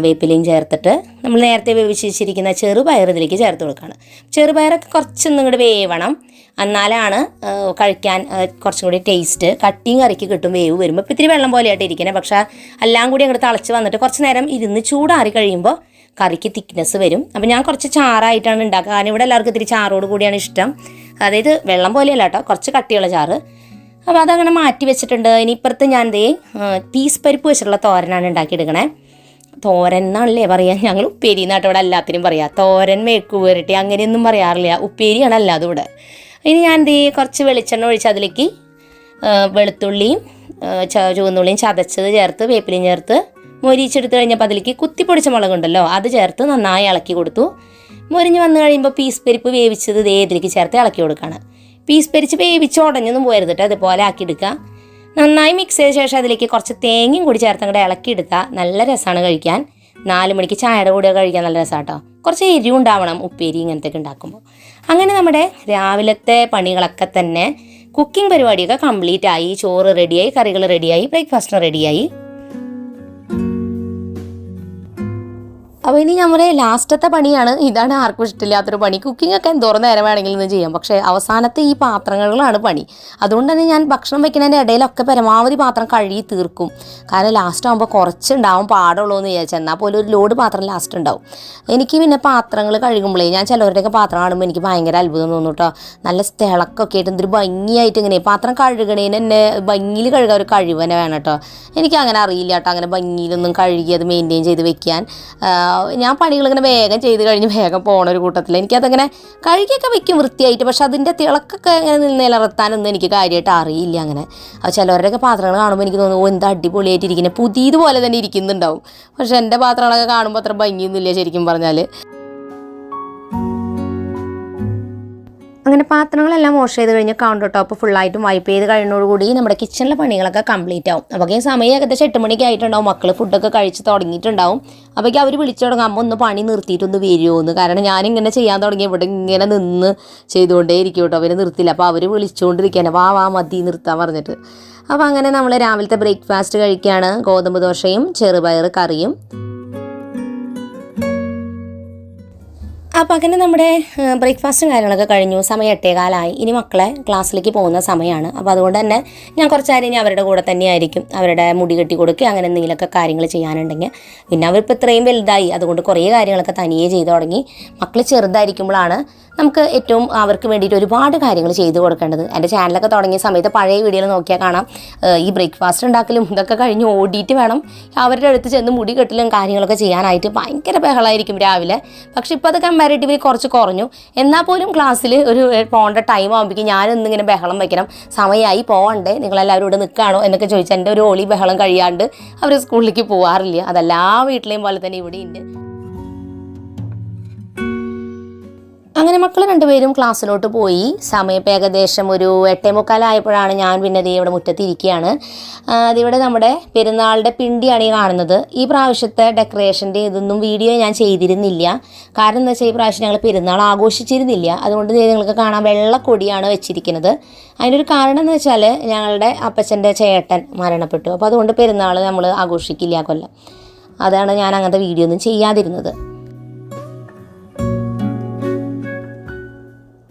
വേപ്പിലയും ചേർത്തിട്ട് നമ്മൾ നേരത്തെ വേവിച്ച് വെച്ചിരിക്കുന്ന ചെറുപയർ ഇതിലേക്ക് ചേർത്ത് കൊടുക്കുകയാണ്. ചെറുപയറൊക്കെ കുറച്ചൊന്നും ഇങ്ങോട്ട് വേവണം, എന്നാലാണ് കഴിക്കാൻ കുറച്ചും കൂടി ടേസ്റ്റ്. കട്ടിയും കറിക്ക് കിട്ടും വേവ് വരുമ്പോൾ. ഇപ്പോൾ ഇത്തിരി വെള്ളം പോലെയായിട്ട് ഇരിക്കുന്നത്, പക്ഷേ എല്ലാം കൂടി അങ്ങോട്ട് തിളച്ച് വന്നിട്ട് കുറച്ച് നേരം ഇരുന്ന് ചൂടാറി കഴിയുമ്പോൾ കറിക്ക് തിക്നെസ് വരും. അപ്പോൾ ഞാൻ കുറച്ച് ചാറായിട്ടാണ് ഉണ്ടാക്കുക. കാരണം ഇവിടെ എല്ലാവർക്കും ഇത്തിരി ചാറോട് കൂടിയാണ് ഇഷ്ടം. അതായത് വെള്ളം പോലെയല്ല കേട്ടോ, കുറച്ച് കട്ടിയുള്ള ചാറ്. അപ്പോൾ അതങ്ങനെ മാറ്റി വെച്ചിട്ടുണ്ട്. ഇനി ഇപ്പുറത്ത് ഞാൻ പീസ് പരിപ്പ് വെച്ചിട്ടുള്ള തോരനാണ് ഉണ്ടാക്കിയെടുക്കണേ. തോരൻ എന്നാണല്ലേ പറയുക, ഞങ്ങൾ ഉപ്പേരി എന്നാട്ടോ ഇവിടെ എല്ലാത്തിനും പറയാം. തോരൻ, മേക്ക് പുരട്ടി അങ്ങനെയൊന്നും പറയാറില്ല, ഉപ്പേരിയാണ് അല്ലാതെ ഇവിടെ. ഇനി ഞാൻ കുറച്ച് വെളിച്ചെണ്ണ ഒഴിച്ച് അതിലേക്ക് വെളുത്തുള്ളിയും ചുവന്നുള്ളിയും ചതച്ചത് ചേർത്ത് വേപ്പിലയും ചേർത്ത് മൊരിച്ചെടുത്ത് കഴിഞ്ഞപ്പോൾ അതിലേക്ക് കുത്തിപ്പൊടിച്ച മുളകുണ്ടല്ലോ അത് ചേർത്ത് നന്നായി ഇളക്കി കൊടുത്തു. മൊരിഞ്ഞ് വന്നു കഴിയുമ്പോൾ പീസ് പരിപ്പ് വേവിച്ചത് ഇതിലേക്ക് ചേർത്ത് ഇളക്കി കൊടുക്കുകയാണ്. പീസ് പരിച്ച് വേവിച്ച് ഉടഞ്ഞൊന്നും പോരുത് കേട്ടോ, അതുപോലെ ആക്കിയെടുക്കുക. നന്നായി മിക്സ് ചെയ്ത ശേഷം അതിലേക്ക് കുറച്ച് തേങ്ങയും കൂടി ചേർത്ത് അങ്ങോട്ട് ഇളക്കിയെടുത്താൽ നല്ല രസമാണ് കഴിക്കാൻ. 4 മണിക്ക് ചായയുടെ കൂടെ കഴിക്കാൻ നല്ല രസമാണ് കേട്ടോ. കുറച്ച് എരിവ് ഉണ്ടാവണം ഉപ്പേരി ഇങ്ങനത്തെയൊക്കെ ഉണ്ടാക്കുമ്പോൾ. അങ്ങനെ നമ്മുടെ രാവിലത്തെ പണികളൊക്കെ തന്നെ കുക്കിംഗ് പരിപാടിയൊക്കെ കംപ്ലീറ്റ് ആയി. ചോറ് റെഡിയായി, കറികൾ റെഡിയായി, ബ്രേക്ക്ഫാസ്റ്റിന് റെഡിയായി. അപ്പോൾ ഇനി നമ്മുടെ ലാസ്റ്റത്തെ പണിയാണ്. ഇതാണ് ആർക്കും ഇഷ്ടമില്ലാത്തൊരു പണി. കുക്കിംഗ് ഒക്കെ എന്തോരം നേരം വേണമെങ്കിലും ഇന്ന് ചെയ്യാം, പക്ഷേ അവസാനത്തെ ഈ പാത്രങ്ങളിലാണ് പണി. അതുകൊണ്ട് തന്നെ ഞാൻ ഭക്ഷണം വയ്ക്കുന്നതിൻ്റെ ഇടയിലൊക്കെ പരമാവധി പാത്രം കഴുകി തീർക്കും. കാരണം ലാസ്റ്റ് ആകുമ്പോൾ കുറച്ചുണ്ടാവും പാടുള്ളൂ എന്ന് വിചാരിച്ചാൽ, എന്നാൽ പോലും ഒരു ലോഡ് പാത്രം ലാസ്റ്റ് ഉണ്ടാവും. എനിക്ക് പിന്നെ പാത്രങ്ങൾ കഴുകുമ്പോഴേ ഞാൻ ചിലവരുടെയൊക്കെ പാത്രം കാണുമ്പോൾ എനിക്ക് ഭയങ്കര അത്ഭുതം തോന്നും കേട്ടോ. നല്ല തിളക്കൊക്കെ ആയിട്ട് എന്തൊരു ഭംഗിയായിട്ട് ഇങ്ങനെ പാത്രം കഴുകണേന് തന്നെ ഭംഗിയിൽ കഴുകാൻ ഒരു കഴിവനെ വേണം കേട്ടോ. എനിക്ക് അങ്ങനെ അറിയില്ല കേട്ടോ, അങ്ങനെ ഭംഗിയിലൊന്നും കഴുകി അത് മെയിൻറ്റെയിൻ ചെയ്ത് വെക്കാൻ. ഞാൻ പണികളിങ്ങനെ വേഗം ചെയ്ത് കഴിഞ്ഞ് വേഗം പോകണ ഒരു കൂട്ടത്തിൽ. എനിക്കതങ്ങനെ കഴുകിയൊക്കെ വെക്കും വൃത്തിയായിട്ട്, പക്ഷെ അതിൻ്റെ തിളക്കൊക്കെ ഇങ്ങനെ നിലനിർത്താനൊന്നും എനിക്ക് കാര്യമായിട്ട് അറിയില്ല. അങ്ങനെ ചിലവരുടെയൊക്കെ പാത്രങ്ങൾ കാണുമ്പോൾ എനിക്ക് തോന്നുന്നു എന്താ അടിപൊളിയായിട്ട് ഇരിക്കുന്നത്, പുതിയതുപോലെ തന്നെ ഇരിക്കുന്നുണ്ടാവും. പക്ഷെ എൻ്റെ പാത്രങ്ങളൊക്കെ കാണുമ്പോൾ അത്ര ഭംഗിയൊന്നുമില്ല ശരിക്കും പറഞ്ഞാൽ. അങ്ങനെ പാത്രങ്ങളെല്ലാം വാഷ് ചെയ്ത് കഴിഞ്ഞ് കൗണ്ടർ ടോപ്പ് ഫുള്ളായിട്ടും വൈപ്പ് ചെയ്ത് കഴിയുന്നതോടുകൂടി നമ്മുടെ കിച്ചണിലെ പണികളൊക്കെ കംപ്ലീറ്റ് ആവും. അപ്പോൾ സമയം ഏകദേശം 8 മണിക്ക് ആയിട്ടുണ്ടാവും. മക്കൾ ഫുഡൊക്കെ കഴിച്ച് തുടങ്ങിയിട്ടുണ്ടാവും. അപ്പോഴേക്കും അവർ വിളിച്ചു തുടങ്ങുമ്പോൾ ഒന്ന് പണി നിർത്തിയിട്ടൊന്ന് വരുമോ എന്ന്. കാരണം ഞാനിങ്ങനെ ചെയ്യാൻ തുടങ്ങി ഇവിടെ ഇങ്ങനെ നിന്ന് ചെയ്തുകൊണ്ടേ ഇരിക്കും കേട്ടോ, അവർ നിർത്തില്ല. അപ്പോൾ അവർ വിളിച്ചുകൊണ്ടിരിക്കുകയാണ്, വാ മതി നിർത്താൻ പറഞ്ഞിട്ട്. അപ്പോൾ അങ്ങനെ നമ്മൾ രാവിലത്തെ ബ്രേക്ക്ഫാസ്റ്റ് കഴിക്കുകയാണ്. ഗോതമ്പ് ദോശയും ചെറുപയർ കറിയും. അപ്പോൾ അങ്ങനെ നമ്മുടെ ബ്രേക്ക്ഫാസ്റ്റും കാര്യങ്ങളൊക്കെ കഴിഞ്ഞു. സമയം 8:15. ഇനി മക്കളെ ക്ലാസ്സിലേക്ക് പോകുന്ന സമയമാണ്. അപ്പോൾ അതുകൊണ്ട് തന്നെ ഞാൻ കുറച്ച് നേരം ഇനി അവരുടെ കൂടെ തന്നെയായിരിക്കും. അവരുടെ മുടി കെട്ടി കൊടുക്കുക അങ്ങനെ എന്തെങ്കിലുമൊക്കെ കാര്യങ്ങൾ ചെയ്യാനുണ്ടെങ്കിൽ. പിന്നെ അവരിപ്പോൾ ഇത്രയും വലുതായി, അതുകൊണ്ട് കുറേ കാര്യങ്ങളൊക്കെ തനിയെ ചെയ്തു തുടങ്ങി. മക്കൾ ചെറുതായിരിക്കുമ്പോഴാണ് നമുക്ക് ഏറ്റവും അവർക്ക് വേണ്ടിയിട്ട് ഒരുപാട് കാര്യങ്ങൾ ചെയ്തു കൊടുക്കേണ്ടത്. എൻ്റെ ചാനലൊക്കെ തുടങ്ങിയ സമയത്ത് പഴയ വീഡിയോയിൽ നോക്കിയാൽ കാണാം, ഈ ബ്രേക്ക്ഫാസ്റ്റ് ഉണ്ടാക്കലും ഇതൊക്കെ കഴിഞ്ഞ് ഓടിയിട്ട് വേണം അവരുടെ അടുത്ത് ചെന്ന് മുടി കെട്ടലും കാര്യങ്ങളൊക്കെ ചെയ്യാനായിട്ട്. ഭയങ്കര ബഹളമായിരിക്കും രാവിലെ. പക്ഷെ ഇപ്പോൾ അത് കമ്പാരിറ്റീവ്ലി കുറച്ച് കുറഞ്ഞു. എന്നാൽ പോലും ക്ലാസ്സിൽ ഒരു പോകേണ്ട ടൈം ആകുമ്പോഴേക്കും ഞാനൊന്നിങ്ങനെ ബഹളം വയ്ക്കണം, സമയമായി പോകണ്ടേ, നിങ്ങളെല്ലാവരും ഇവിടെ നിൽക്കുകയാണോ എന്നൊക്കെ ചോദിച്ചാൽ എൻ്റെ ഒരു ഓളി ബഹളം കഴിയാണ്ട് അവർ സ്കൂളിലേക്ക് പോകാറില്ല. അതെല്ലാ വീട്ടിലെയും പോലെ തന്നെ ഇവിടെയുണ്ട്. അങ്ങനെ മക്കൾ രണ്ടുപേരും ക്ലാസ്സിലോട്ട് പോയി. സമയം ഏകദേശം ഒരു 8:45 ഞാൻ പിന്നെ ഇവിടെ മുറ്റത്തിരിക്കുകയാണ്. അതിവിടെ നമ്മുടെ പെരുന്നാളുടെ പിണ്ടിയാണ് ഈ കാണുന്നത്. ഈ പ്രാവശ്യത്തെ ഡെക്കറേഷൻ്റെ ഇതൊന്നും വീഡിയോ ഞാൻ ചെയ്തിരുന്നില്ല. കാരണം എന്താ വെച്ചാൽ ഈ പ്രാവശ്യം ഞങ്ങൾ പെരുന്നാൾ ആഘോഷിച്ചിരുന്നില്ല. അതുകൊണ്ട് നിങ്ങൾക്ക് കാണാൻ വെള്ളക്കൊടിയാണ് വെച്ചിരിക്കുന്നത്. അതിനൊരു കാരണം എന്ന് വെച്ചാൽ ഞങ്ങളുടെ അപ്പച്ചൻ്റെ ചേട്ടൻ മരണപ്പെട്ടു. അപ്പോൾ അതുകൊണ്ട് പെരുന്നാൾ നമ്മൾ ആഘോഷിക്കില്ല കൊല്ലം. അതാണ് ഞാൻ അങ്ങനത്തെ വീഡിയോ ഒന്നും ചെയ്യാതിരുന്നത്.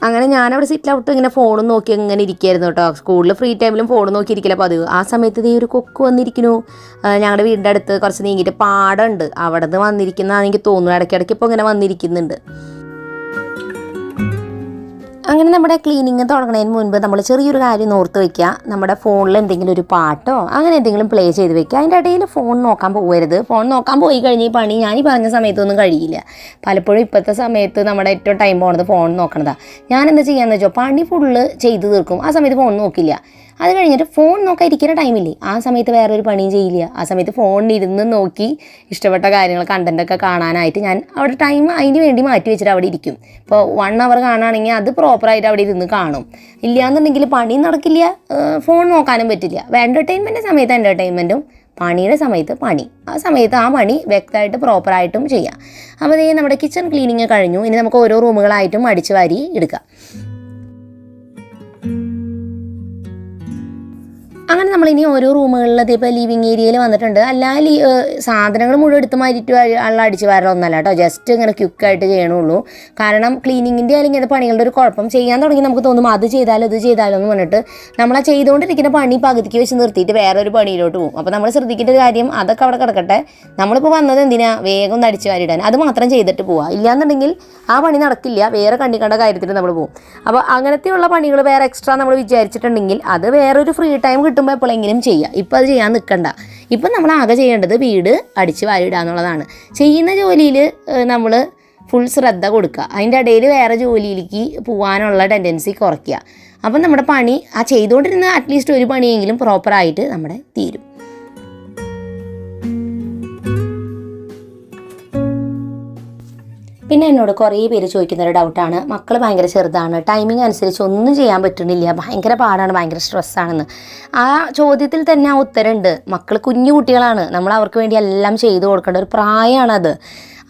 അങ്ങനെ ഞാനവിടെ സിറ്റ് ഔട്ട് ഇങ്ങനെ ഫോണും നോക്കി ഇങ്ങനെ ഇരിക്കുകയായിരുന്നു കേട്ടോ. സ്കൂളിൽ ഫ്രീ ടൈമിലും ഫോൺ നോക്കിയിരിക്കില്ല പതിവ്. ആ സമയത്ത് ഈ ഒരു കൊക്ക് വന്നിരിക്കുന്നു. ഞങ്ങളുടെ വീടിൻ്റെ അടുത്ത് കുറച്ച് നീങ്ങിയിട്ട് പാടമുണ്ട്, അവിടെ നിന്ന് വന്നിരിക്കുന്നതാണെന്ന് എനിക്ക് തോന്നുന്നു. ഇടയ്ക്കിടയ്ക്ക് ഇപ്പോൾ ഇങ്ങനെ വന്നിരിക്കുന്നുണ്ട്. അങ്ങനെ നമ്മുടെ ക്ലീനിങ് തുടങ്ങുന്നതിന് മുൻപ് നമ്മൾ ചെറിയൊരു കാര്യം ഓർത്ത് വയ്ക്കുക. നമ്മുടെ ഫോണിൽ എന്തെങ്കിലും ഒരു പാട്ടോ അങ്ങനെ എന്തെങ്കിലും പ്ലേ ചെയ്ത് വെക്കുക. അതിൻ്റെ ഇടയിൽ ഫോൺ നോക്കാൻ പോകരുത്. ഫോൺ നോക്കാൻ പോയി കഴിഞ്ഞ് ഈ പണി ഞാൻ ഈ പറഞ്ഞ സമയത്തൊന്നും കഴിയില്ല. പലപ്പോഴും ഇപ്പോഴത്തെ സമയത്ത് നമ്മുടെ ഏറ്റവും ടൈം പോകുന്നത് ഫോൺ നോക്കണതാണ്. ഞാൻ എന്താ ചെയ്യാന്ന് വെച്ചോ, പണി ഫുള്ള് ചെയ്ത് തീർക്കും. ആ സമയത്ത് ഫോൺ നോക്കില്ല. അത് കഴിഞ്ഞിട്ട് ഫോൺ നോക്കാൻ ഇരിക്കുന്ന ടൈമില്ലേ, ആ സമയത്ത് വേറൊരു പണിയും ചെയ്യില്ല. ആ സമയത്ത് ഫോണിലിരുന്ന് നോക്കി ഇഷ്ടപ്പെട്ട കാര്യങ്ങൾ കണ്ടൻറ്റൊക്കെ കാണാനായിട്ട് ഞാൻ അവിടെ ടൈം അതിന് വേണ്ടി മാറ്റി വെച്ചിട്ട് അവിടെ ഇരിക്കും. ഇപ്പോൾ 1 അവർ കാണുകയാണെങ്കിൽ അത് പ്രോപ്പറായിട്ട് അവിടെ ഇരുന്ന് കാണും. ഇല്ലയെന്നുണ്ടെങ്കിൽ പണി നടക്കില്ല, ഫോൺ നോക്കാനും പറ്റില്ല. എൻ്റർടൈൻമെൻറ്റ് സമയത്ത് എൻ്റർടൈൻമെൻറ്റും, പണിയുടെ സമയത്ത് പണി. ആ സമയത്ത് ആ പണി വ്യക്തമായിട്ട് പ്രോപ്പറായിട്ടും ചെയ്യാം. അപ്പോൾ നമ്മുടെ കിച്ചൺ ക്ലീനിങ് കഴിഞ്ഞു. ഇനി നമുക്ക് ഓരോ റൂമുകളായിട്ടും അടിച്ചു വാരി എടുക്കാം. അങ്ങനെ നമ്മളിനി ഓരോ റൂമുകളിൽ ഇപ്പോൾ ലിവിങ് ഏരിയയിൽ വന്നിട്ടുണ്ട്. അല്ലാതെ സാധനങ്ങൾ മുഴുവൻ എടുത്ത് മാറ്റിയിട്ട് അടിച്ച് വരലൊന്നല്ല കേട്ടോ, ജസ്റ്റ് ഇങ്ങനെ ക്വിക്കായിട്ട് ചെയ്യണുള്ളൂ. കാരണം ക്ലീനിങ്ങിൻ്റെ അല്ലെങ്കിൽ ഇങ്ങനത്തെ പണികളുടെ ഒരു കുഴപ്പം, ചെയ്യാൻ തുടങ്ങി നമുക്ക് തോന്നും അത് ചെയ്താലോ ഇത് ചെയ്താലോ എന്ന് പറഞ്ഞിട്ട് നമ്മൾ ആ ചെയ്തുകൊണ്ടിരിക്കുന്ന പണി പകുതിക്ക് വെച്ച് നിർത്തിയിട്ട് വേറൊരു പണിയിലോട്ട് പോകും. അപ്പോൾ നമ്മൾ ശ്രദ്ധിക്കേണ്ട ഒരു കാര്യം, അതൊക്കെ അവിടെ കിടക്കട്ടെ. നമ്മളിപ്പോൾ വന്നത് എന്തിനാ, വേഗം ഒന്ന് അടിച്ച് വാരിടാൻ. അത് മാത്രം ചെയ്തിട്ട് പോവുക. ഇല്ലയെന്നുണ്ടെങ്കിൽ ആ പണി നടക്കില്ല, വേറെ കണ്ട കാര്യത്തിൽ നമ്മൾ പോകും. അപ്പോൾ അങ്ങനത്തെയുള്ള പണികൾ വേറെ എക്സ്ട്രാ നമ്മൾ വിചാരിച്ചിട്ടുണ്ടെങ്കിൽ അത് വേറൊരു ഫ്രീ ടൈം കിട്ടുമ്പോൾ എപ്പോഴെങ്കിലും ചെയ്യുക. ഇപ്പം അത് ചെയ്യാൻ നിൽക്കണ്ട. ഇപ്പം നമ്മൾ ആകെ ചെയ്യേണ്ടത് വീട് അടിച്ച് വാരിടുക എന്നുള്ളതാണ്. ചെയ്യുന്ന ജോലിയിൽ നമ്മൾ ഫുൾ ശ്രദ്ധ കൊടുക്കുക. അതിൻ്റെ ഇടയിൽ വേറെ ജോലിയിലേക്ക് പോകാനുള്ള ടെൻഡൻസി കുറയ്ക്കുക. അപ്പം നമ്മുടെ പണി ആ ചെയ്തുകൊണ്ടിരുന്ന അറ്റ്ലീസ്റ്റ് ഒരു പണിയെങ്കിലും പ്രോപ്പറായിട്ട് നമ്മുടെ തീരും. പിന്നെ എന്നോട് കുറേ പേര് ചോദിക്കുന്നൊരു ഡൗട്ടാണ്, മക്കൾ ഭയങ്കര ചെറുതാണ്, ടൈമിംഗ് അനുസരിച്ച് ഒന്നും ചെയ്യാൻ പറ്റുന്നില്ല, ഭയങ്കര പാടാണ്, ഭയങ്കര സ്ട്രെസ്സാണെന്ന്. ആ ചോദ്യത്തിൽ തന്നെ ആ ഉത്തരമുണ്ട്. മക്കൾ കുഞ്ഞു കുട്ടികളാണ്, നമ്മൾ അവർക്ക് വേണ്ടി എല്ലാം ചെയ്തു കൊടുക്കേണ്ട ഒരു പ്രായമാണത്.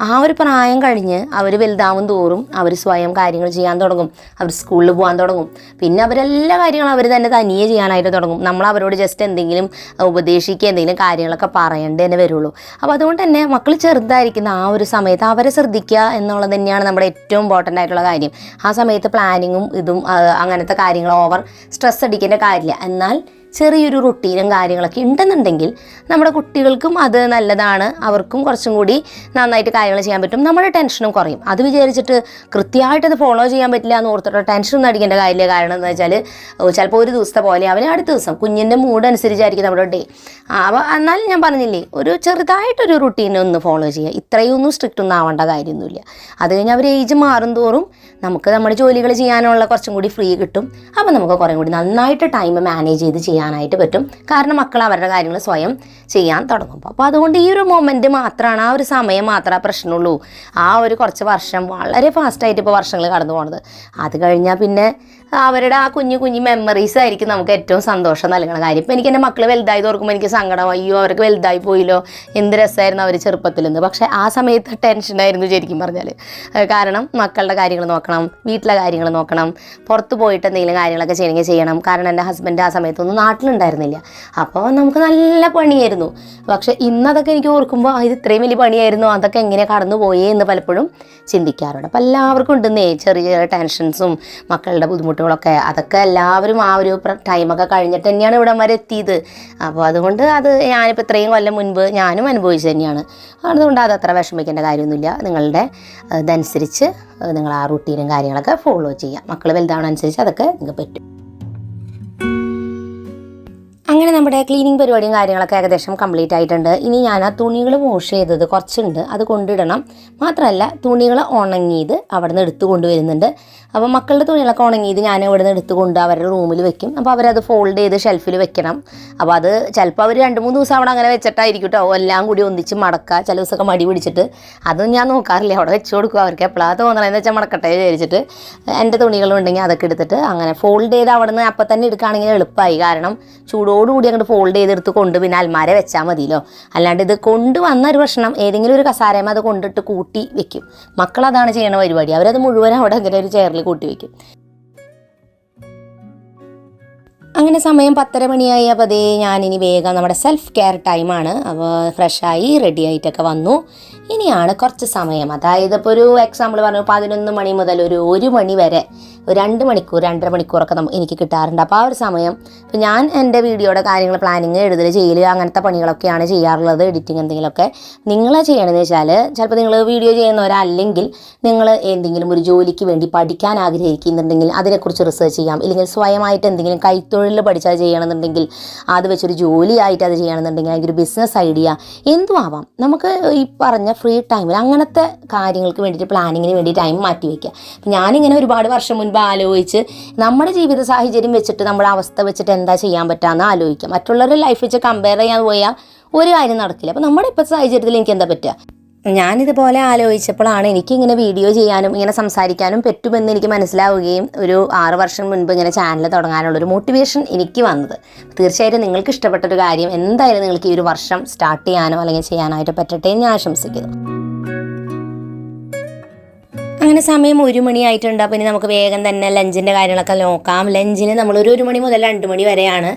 ആ ഒരു പ്രായം കഴിഞ്ഞ് അവർ വലുതാവും തോറും അവർ സ്വയം കാര്യങ്ങൾ ചെയ്യാൻ തുടങ്ങും, അവർ സ്കൂളിൽ പോകാൻ തുടങ്ങും, പിന്നെ അവരെല്ലാ കാര്യങ്ങളും അവർ തന്നെ തനിയെ ചെയ്യാനായിട്ട് തുടങ്ങും. നമ്മൾ അവരോട് ജസ്റ്റ് എന്തെങ്കിലും ഉപദേശിക്കുക, എന്തെങ്കിലും കാര്യങ്ങളൊക്കെ പറയേണ്ടേ തന്നെ വരുള്ളൂ. അപ്പോൾ അതുകൊണ്ട് തന്നെ മക്കൾ ചെറുതായിരിക്കുന്ന ആ ഒരു സമയത്ത് അവരെ ശ്രദ്ധിക്കുക എന്നുള്ളത് തന്നെയാണ് നമ്മുടെ ഏറ്റവും ഇമ്പോർട്ടൻ്റ് ആയിട്ടുള്ള കാര്യം. ആ സമയത്ത് പ്ലാനിങ്ങും ഇതും അങ്ങനത്തെ കാര്യങ്ങൾ ഓവർ സ്ട്രെസ് അടിക്കേണ്ട കാര്യമില്ല. എന്നാൽ ചെറിയൊരു റുട്ടീനും കാര്യങ്ങളൊക്കെ ഉണ്ടെന്നുണ്ടെങ്കിൽ നമ്മുടെ കുട്ടികൾക്കും അത് നല്ലതാണ്, അവർക്കും കുറച്ചും കൂടി നന്നായിട്ട് കാര്യങ്ങൾ ചെയ്യാൻ പറ്റും, നമ്മുടെ ടെൻഷനും കുറയും. അത് വിചാരിച്ചിട്ട് കൃത്യമായിട്ട് അത് ഫോളോ ചെയ്യാൻ പറ്റില്ല എന്ന് ഓർത്തിട്ട് ടെൻഷനൊന്നും അടിക്കേണ്ട കാര്യമില്ല. കാരണം എന്താ വെച്ചാൽ ചിലപ്പോൾ ഒരു ദിവസത്തെ പോലെ അവന് അടുത്ത ദിവസം കുഞ്ഞിൻ്റെ മൂഡ് അനുസരിച്ചായിരിക്കും നമ്മുടെ ഡേ. അപ്പോൾ എന്നാലും ഞാൻ പറഞ്ഞില്ലേ, ഒരു ചെറുതായിട്ടൊരു റുട്ടീനൊന്ന് ഫോളോ ചെയ്യുക, ഇത്രയൊന്നും സ്ട്രിക്റ്റ് ഒന്നും ആവേണ്ട കാര്യമൊന്നുമില്ല. അത് കഴിഞ്ഞ് അവർ ഏജ് മാറും തോറും നമുക്ക് നമ്മുടെ ജോലികൾ ചെയ്യാനുള്ള കുറച്ചും കൂടി ഫ്രീ കിട്ടും. അപ്പോൾ നമുക്ക് കുറേ കൂടി നന്നായിട്ട് ടൈം മാനേജ് ചെയ്ത് ചെയ്യാനായിട്ട് പറ്റും. കാരണം മക്കൾ അവരുടെ കാര്യങ്ങൾ സ്വയം ചെയ്യാൻ തുടങ്ങും. അപ്പോൾ അതുകൊണ്ട് ഈ ഒരു മൊമെൻറ്റ് മാത്രമാണ്, ആ ഒരു സമയം മാത്രമേ പ്രശ്നമുള്ളൂ. ആ ഒരു കുറച്ച് വർഷം വളരെ ഫാസ്റ്റായിട്ട് ഇപ്പോൾ വർഷങ്ങൾ കടന്നു പോകുന്നത്. അത് കഴിഞ്ഞാൽ പിന്നെ അവരുടെ ആ കുഞ്ഞു കുഞ്ഞു മെമ്മറീസ് ആയിരിക്കും നമുക്ക് ഏറ്റവും സന്തോഷം നൽകുന്ന കാര്യം. ഇപ്പോൾ എനിക്ക് എൻ്റെ മക്കൾ വലുതായി ഓർക്കുമ്പോൾ എനിക്ക് സങ്കടം, അയ്യോ അവർക്ക് വലുതായി പോയില്ലോ, എന്ത് രസമായിരുന്നു അവർ ചെറുപ്പത്തിൽ നിന്ന്. പക്ഷേ ആ സമയത്ത് ടെൻഷനായിരുന്നു ശരിക്കും പറഞ്ഞാൽ. കാരണം മക്കളുടെ കാര്യങ്ങൾ നോക്കണം, വീട്ടിലെ കാര്യങ്ങൾ നോക്കണം, പുറത്ത് പോയിട്ട് എന്തെങ്കിലും കാര്യങ്ങളൊക്കെ ചെയ്യണമെങ്കിൽ ചെയ്യണം. കാരണം എൻ്റെ ഹസ്ബൻഡ് ആ സമയത്തൊന്നും നാട്ടിലുണ്ടായിരുന്നില്ല. അപ്പോൾ നമുക്ക് നല്ല പണിയായിരുന്നു. പക്ഷേ ഇന്നതൊക്കെ എനിക്ക് ഓർക്കുമ്പോൾ ഇത് ഇത്രയും വലിയ പണിയായിരുന്നു, അതൊക്കെ എങ്ങനെ കടന്നു പോയേ എന്ന് പലപ്പോഴും ചിന്തിക്കാറുണ്ട്. അപ്പോൾ എല്ലാവർക്കും ഉണ്ടെന്നേ ചെറിയ ചെറിയ ടെൻഷൻസും മക്കളുടെ ബുദ്ധിമുട്ടുകളൊക്കെ. അതൊക്കെ എല്ലാവരും ആ ഒരു ടൈമൊക്കെ കഴിഞ്ഞിട്ട് തന്നെയാണ് ഇവിടം വരെ എത്തിയത്. അപ്പോൾ അതുകൊണ്ട് അത് ഞാനിപ്പോൾ ഇത്രയും കൊല്ലം മുൻപ് ഞാനും അനുഭവിച്ചു തന്നെയാണ്. അതുകൊണ്ട് അത് അത്ര വിഷമിക്കേണ്ട കാര്യമൊന്നുമില്ല. നിങ്ങളുടെ ഇതനുസരിച്ച് നിങ്ങൾ ആ റുട്ടീനും കാര്യങ്ങളൊക്കെ ഫോളോ ചെയ്യുക. മക്കൾ വലുതാവണനുസരിച്ച് അതൊക്കെ നിങ്ങൾക്ക് പറ്റും. അങ്ങനെ നമ്മുടെ ക്ലീനിങ് പരിപാടിയും കാര്യങ്ങളൊക്കെ ഏകദേശം കംപ്ലീറ്റ് ആയിട്ടുണ്ട്. ഇനി ഞാൻ ആ തുണികൾ വാഷ് ചെയ്തത് കുറച്ചുണ്ട്, അത് കൊണ്ടിടണം. മാത്രമല്ല തുണികൾ ഉണങ്ങിയത് അവിടെ നിന്ന് എടുത്തു കൊണ്ടുവരുന്നുണ്ട്. അപ്പോൾ മക്കളുടെ തുണികളൊക്കെ ഉണങ്ങിയത് ഞാൻ ഇവിടെ നിന്ന് എടുത്തു കൊണ്ട് അവരുടെ റൂമിൽ വെക്കും. അപ്പോൾ അവരത് ഫോൾഡ് ചെയ്ത് ഷെൽഫിൽ വെക്കണം. അപ്പോൾ അത് ചിലപ്പോൾ അവർ 2-3 ദിവസം അവിടെ അങ്ങനെ വെച്ചിട്ടായിരിക്കും കേട്ടോ, എല്ലാം കൂടി ഒന്നിച്ച് മടക്കുക. ചില ദിവസമൊക്കെ മടി പിടിച്ചിട്ട് അതൊന്നും ഞാൻ നോക്കാറില്ല, അവിടെ വെച്ച് കൊടുക്കുക. അവർക്ക് എപ്പോഴാണ് തോന്നണമെന്ന് വെച്ചാൽ മടക്കട്ടെ വിചാരിച്ചിട്ട് എൻ്റെ തുണികളുണ്ടെങ്കിൽ അതൊക്കെ എടുത്തിട്ട് അങ്ങനെ ഫോൾഡ് ചെയ്ത് അവിടെ നിന്ന് അപ്പം തന്നെ എടുക്കുകയാണെങ്കിൽ എളുപ്പമായി. കാരണം ചൂടോടുകൂടി അങ്ങോട്ട് ഫോൾഡ് ചെയ്തെടുത്ത് കൊണ്ട് പിന്നെ അൽമാര വെച്ചാൽ മതിയല്ലോ. അല്ലാണ്ട് ഇത് കൊണ്ടുവന്ന ഒരു പ്രശ്നം ഏതെങ്കിലും ഒരു കസാരമ അത് കൊണ്ടിട്ട് കൂട്ടി വെക്കും. മക്കളതാണ് ചെയ്യണ പരിപാടി, അവരത് മുഴുവൻ അവിടെ അങ്ങനെ ഒരു ചെയറിൽ കൂട്ടി വെക്കും. അങ്ങനെ സമയം 10:30 മണിയായി. അപ്പോൾ അതേ ഞാനിനി വേഗം നമ്മുടെ സെൽഫ് കെയർ ടൈമാണ്. അപ്പോൾ ഫ്രഷായി റെഡി ആയിട്ടൊക്കെ വന്നു. ഇനിയാണ് കുറച്ച് സമയം, അതായത് ഇപ്പോൾ ഒരു എക്സാമ്പിൾ പറഞ്ഞു 11 മണി മുതൽ ഒരു 1 മണി വരെ 2 മണിക്കൂർ 2.5 മണിക്കൂറൊക്കെ എനിക്ക് കിട്ടാറുണ്ട്. അപ്പോൾ ആ ഒരു സമയം ഇപ്പോൾ ഞാൻ എൻ്റെ വീഡിയോയുടെ കാര്യങ്ങൾ പ്ലാനിങ്, എഴുതൽ, ചെയ്യൽ അങ്ങനത്തെ പണികളൊക്കെയാണ് ചെയ്യാറുള്ളത്. എഡിറ്റിംഗ് എന്തെങ്കിലുമൊക്കെ നിങ്ങൾ ചെയ്യണമെന്ന് വെച്ചാൽ, ചിലപ്പോൾ നിങ്ങൾ വീഡിയോ ചെയ്യുന്നവരല്ലെങ്കിൽ നിങ്ങൾ എന്തെങ്കിലും ഒരു ജോലിക്ക് വേണ്ടി പഠിക്കാൻ ആഗ്രഹിക്കുന്നുണ്ടെങ്കിൽ അതിനെക്കുറിച്ച് റിസർച്ച് ചെയ്യാം. ഇല്ലെങ്കിൽ സ്വയമായിട്ട് എന്തെങ്കിലും കൈത്തൊഴിൽ പഠിച്ചാൽ ചെയ്യണമെന്നുണ്ടെങ്കിൽ അത് വെച്ചൊരു ജോലിയായിട്ട് അത് ചെയ്യണമെന്നുണ്ടെങ്കിൽ അതിൻ്റെ ഒരു ബിസിനസ് ഐഡിയ എന്തും ആവാം. നമുക്ക് ഈ പറഞ്ഞ ഫ്രീ ടൈമിൽ അങ്ങനത്തെ കാര്യങ്ങൾക്ക് വേണ്ടിയിട്ട് പ്ലാനിങ്ങിന് വേണ്ടി ടൈം മാറ്റി വയ്ക്കുക. അപ്പം ഞാനിങ്ങനെ ഒരുപാട് വർഷം മുൻപ് ആലോചിച്ച് നമ്മുടെ ജീവിത സാഹചര്യം വെച്ചിട്ട് നമ്മുടെ അവസ്ഥ വെച്ചിട്ട് എന്താ ചെയ്യാൻ പറ്റാമെന്ന് ആലോചിക്കാം. മറ്റുള്ളവരുടെ ലൈഫ് വെച്ച് കമ്പയർ ചെയ്യാൻ പോയാൽ ഒരു കാര്യം നടക്കില്ല. അപ്പോൾ നമ്മുടെ ഇപ്പോഴത്തെ സാഹചര്യത്തിൽ എനിക്ക് എന്താ പറ്റുക? ഞാനിതുപോലെ ആലോചിച്ചപ്പോഴാണ് എനിക്കിങ്ങനെ വീഡിയോ ചെയ്യാനും ഇങ്ങനെ സംസാരിക്കാനും പറ്റുമെന്ന് എനിക്ക് മനസ്സിലാവുകയും ഒരു 6 വർഷം മുൻപ് ഇങ്ങനെ ചാനൽ തുടങ്ങാനുള്ളൊരു മോട്ടിവേഷൻ എനിക്ക് വന്നത്. തീർച്ചയായിട്ടും നിങ്ങൾക്ക് ഇഷ്ടപ്പെട്ടൊരു കാര്യം എന്തായാലും നിങ്ങൾക്ക് ഈ ഒരു വർഷം സ്റ്റാർട്ട് ചെയ്യാനോ അല്ലെങ്കിൽ ചെയ്യാനായിട്ട് പറ്റട്ടെ എന്ന് ഞാൻ ആശംസിക്കുന്നു. അങ്ങനെ സമയം 1 മണിയായിട്ടുണ്ട്. അപ്പോൾ ഇനി നമുക്ക് വേഗം തന്നെ ലഞ്ചിൻ്റെ കാര്യങ്ങളൊക്കെ നോക്കാം. ലഞ്ചിന് നമ്മളൊരു 1 മണി മുതൽ 2 മണി വരെയാണ്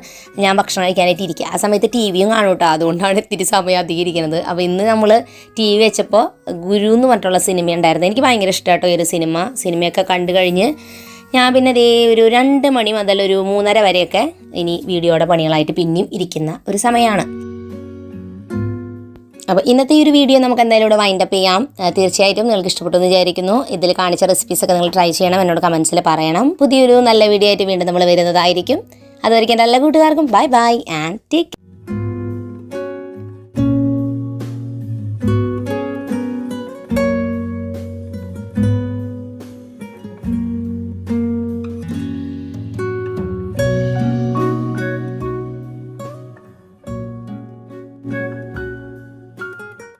ഞാൻ ഭക്ഷണം കഴിക്കാനായിട്ട് ഇരിക്കുക. ആ സമയത്ത് ടി വിയും കാണും കേട്ടോ, അതുകൊണ്ടാണ് ഇത്തിരി സമയം അധികം ഇരിക്കുന്നത്. അപ്പോൾ ഇന്ന് നമ്മൾ ടി വി വെച്ചപ്പോൾ ഗുരു എന്ന് പറഞ്ഞിട്ടുള്ള സിനിമ ഉണ്ടായിരുന്നു. എനിക്ക് ഭയങ്കര ഇഷ്ടമായിട്ടോ ഈ ഒരു സിനിമയൊക്കെ കണ്ടു കഴിഞ്ഞ് ഞാൻ പിന്നെ അതേ ഒരു 2 മണി മുതൽ ഒരു 3:30 വരെയൊക്കെ ഇനി വീഡിയോയുടെ പണികളായിട്ട് പിന്നെയും ഇരിക്കുന്ന ഒരു സമയമാണ്. അപ്പോൾ ഇന്നത്തെ ഈ ഒരു വീഡിയോ നമുക്ക് എന്തായാലും ഇവിടെ വൈൻഡപ്പ് ചെയ്യാം. തീർച്ചയായിട്ടും നിങ്ങൾക്ക് ഇഷ്ടപ്പെട്ടു എന്ന് വിചാരിക്കുന്നു. ഇതിൽ കാണിച്ച റെസിപ്പീസൊക്കെ നിങ്ങൾ ട്രൈ ചെയ്യണം, എന്നോട് കമൻസിൽ പറയണം. പുതിയൊരു നല്ല വീഡിയോ ആയിട്ട് വീണ്ടും നമ്മൾ വരുന്നതായിരിക്കും. അതുവരെയ്ക്കും എൻ്റെ എല്ലാ കൂട്ടുകാർക്കും ബൈ ബൈ ആൻഡ് ടേക്ക്